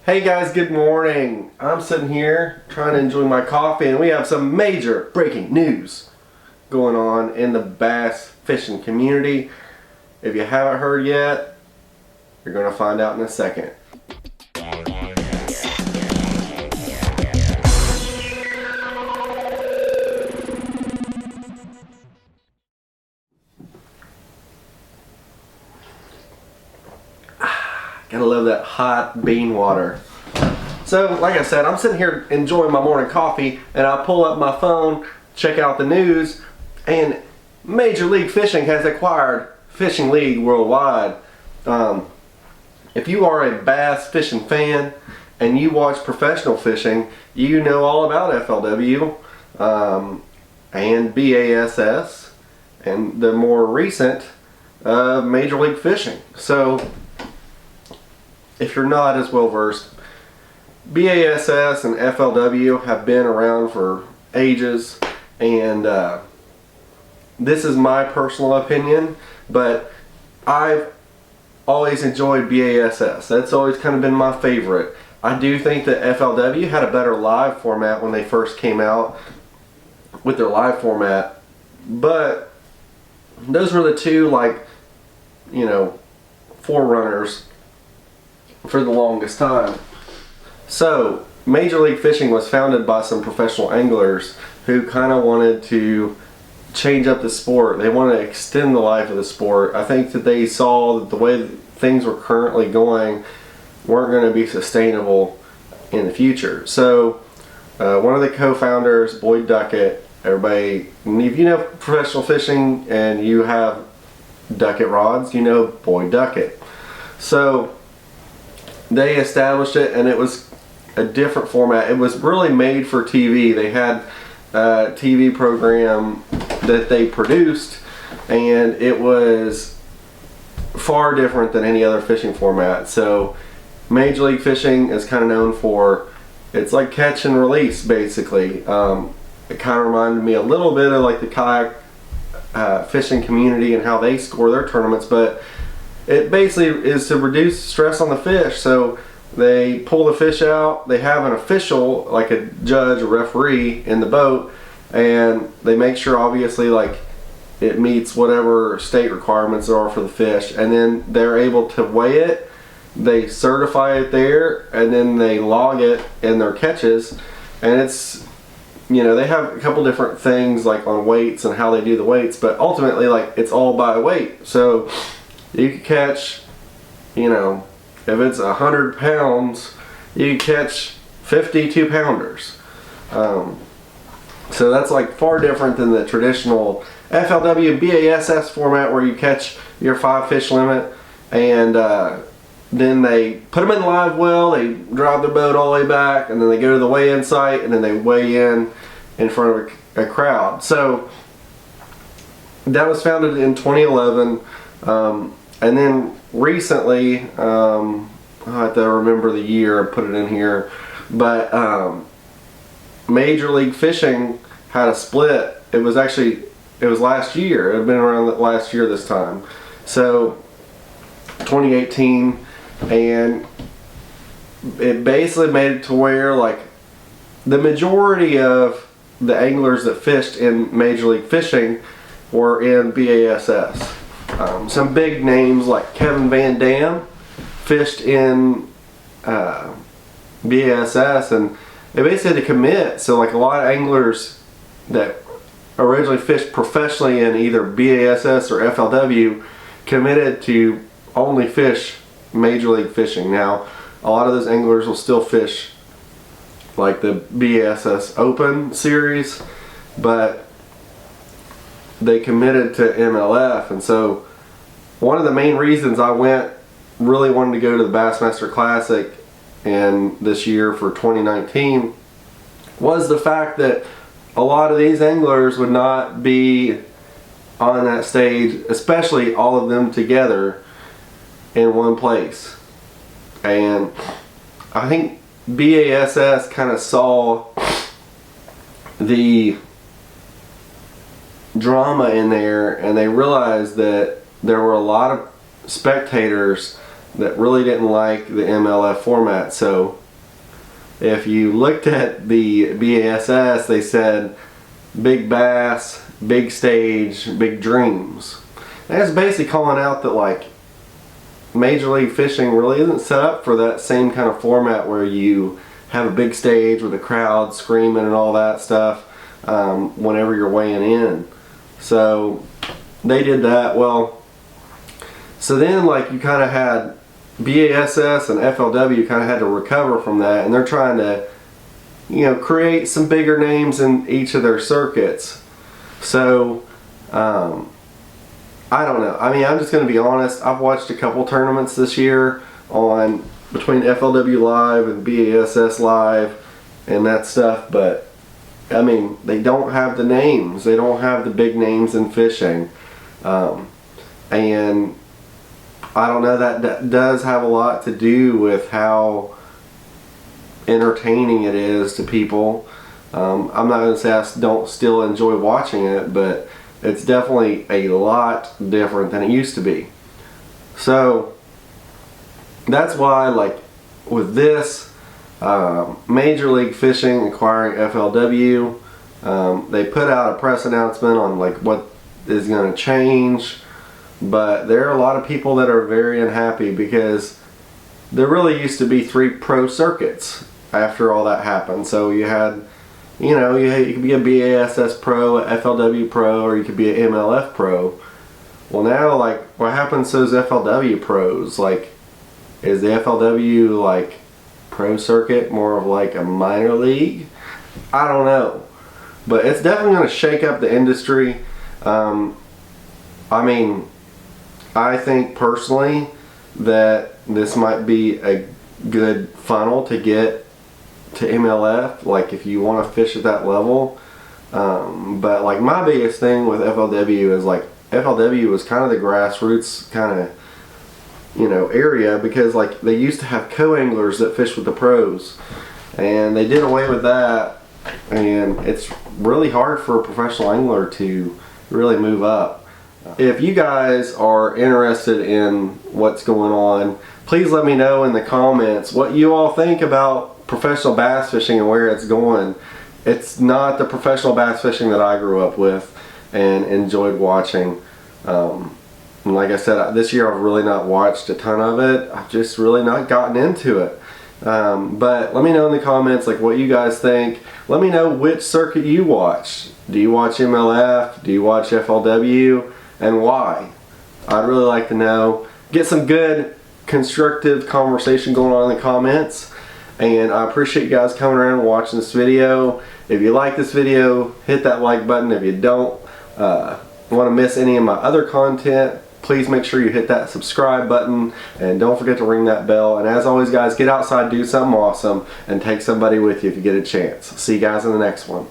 Hey guys, good morning. I'm sitting here trying to enjoy my coffee, and we have some major breaking news going on in the bass fishing community. If you haven't heard yet, you're going to find out in a second. Gotta love that hot bean water. So, like I said, I'm sitting here enjoying my morning coffee, and I pull up my phone, check out the news, and Major League Fishing has acquired Fishing League Worldwide. If you are a bass fishing fan and you watch professional fishing, you know all about FLW and BASS and the more recent Major League Fishing. So, if you're not as well versed, BASS and FLW have been around for ages, and this is my personal opinion, but I've always enjoyed BASS. That's always kind of been my favorite. I do think that FLW had a better live format when they first came out with their live format, but those were the two, like, you know, forerunners for the longest time. So, Major League Fishing was founded by some professional anglers who kind of wanted to change up the sport. They wanted to extend the life of the sport. I think that they saw that the way that things were currently going weren't going to be sustainable in the future. So, one of the co-founders, Boyd Duckett, everybody, if you know professional fishing and you have Duckett rods, you know Boyd Duckett. So, they established it, and it was a different format. It was really made for TV. They had a TV program that they produced, and it was far different than any other fishing format. So Major League Fishing is kind of known for, it's like catch and release basically. It kind of reminded me a little bit of like the kayak fishing community and how they score their tournaments, but it basically is to reduce stress on the fish. So they pull the fish out, they have an official, like a judge, a referee in the boat, and they make sure obviously like it meets whatever state requirements there are for the fish, and then they're able to weigh it, they certify it there, and then they log it in their catches. And it's, you know, they have a couple different things like on weights and how they do the weights, but ultimately like it's all by weight. So you can catch, you know, if it's 100 pounds, you can catch 52 pounders. So that's like far different than the traditional FLW BASS format where you catch your 5 fish limit, and then they put them in the live well, they drive their boat all the way back, and then they go to the weigh-in site, and then they weigh in front of a crowd. So that was founded in 2011. And then recently, I have to remember the year, I put it in here, but Major League Fishing had a split. It was last year. It had been around last year this time. So 2018, and it basically made it to where like the majority of the anglers that fished in Major League Fishing were in BASS. Some big names like Kevin Van Dam fished in BASS, and they basically had to commit. So like a lot of anglers that originally fished professionally in either BASS or FLW committed to only fish Major League Fishing. Now a lot of those anglers will still fish like the BASS Open series, but they committed to MLF. And so one of the main reasons I really wanted to go to the Bassmaster Classic in this year for 2019 was the fact that a lot of these anglers would not be on that stage, especially all of them together in one place. And I think BASS kind of saw the drama in there, and they realized that there were a lot of spectators that really didn't like the MLF format. So if you looked at the BASS, they said big bass, big stage, big dreams. And that's basically calling out that like Major League Fishing really isn't set up for that same kind of format where you have a big stage with a crowd screaming and all that stuff whenever you're weighing in. So they did that. Well, so then like you kind of had BASS and FLW kind of had to recover from that, and they're trying to, you know, create some bigger names in each of their circuits. So I don't know. I mean, I'm just going to be honest. I've watched a couple tournaments this year on between FLW Live and BASS Live and that stuff, but I mean, they don't have the names. They don't have the big names in fishing. And I don't know, that does have a lot to do with how entertaining it is to people. I'm not going to say I don't still enjoy watching it, but it's definitely a lot different than it used to be. So that's why, like with this, Major League Fishing acquiring FLW, they put out a press announcement on like what is going to change, but there are a lot of people that are very unhappy because there really used to be 3 pro circuits after all that happened. So you had, you know, you could be a BASS Pro, a FLW Pro, or you could be an MLF Pro. Well, now, like, what happens to those FLW Pros? Like, is the FLW, like, pro circuit more of like a minor league? I don't know. But it's definitely going to shake up the industry. I mean, I think personally that this might be a good funnel to get to MLF, like if you want to fish at that level. But like my biggest thing with FLW is like FLW was kind of the grassroots kind of, you know, area, because like they used to have co-anglers that fish with the pros, and they did away with that, and it's really hard for a professional angler to really move up. If you guys are interested in what's going on, please let me know in the comments what you all think about professional bass fishing and where it's going. It's not the professional bass fishing that I grew up with and enjoyed watching. And like I said, this year I've really not watched a ton of it. I've just really not gotten into it. But let me know in the comments like what you guys think. Let me know which circuit you watch. Do you watch MLF? Do you watch FLW? And why? I'd really like to know. Get some good constructive conversation going on in the comments. And I appreciate you guys coming around and watching this video. If you like this video, hit that like button. If you don't want to miss any of my other content, please make sure you hit that subscribe button, and don't forget to ring that bell. And as always guys, get outside, do something awesome, and take somebody with you if you get a chance. See you guys in the next one.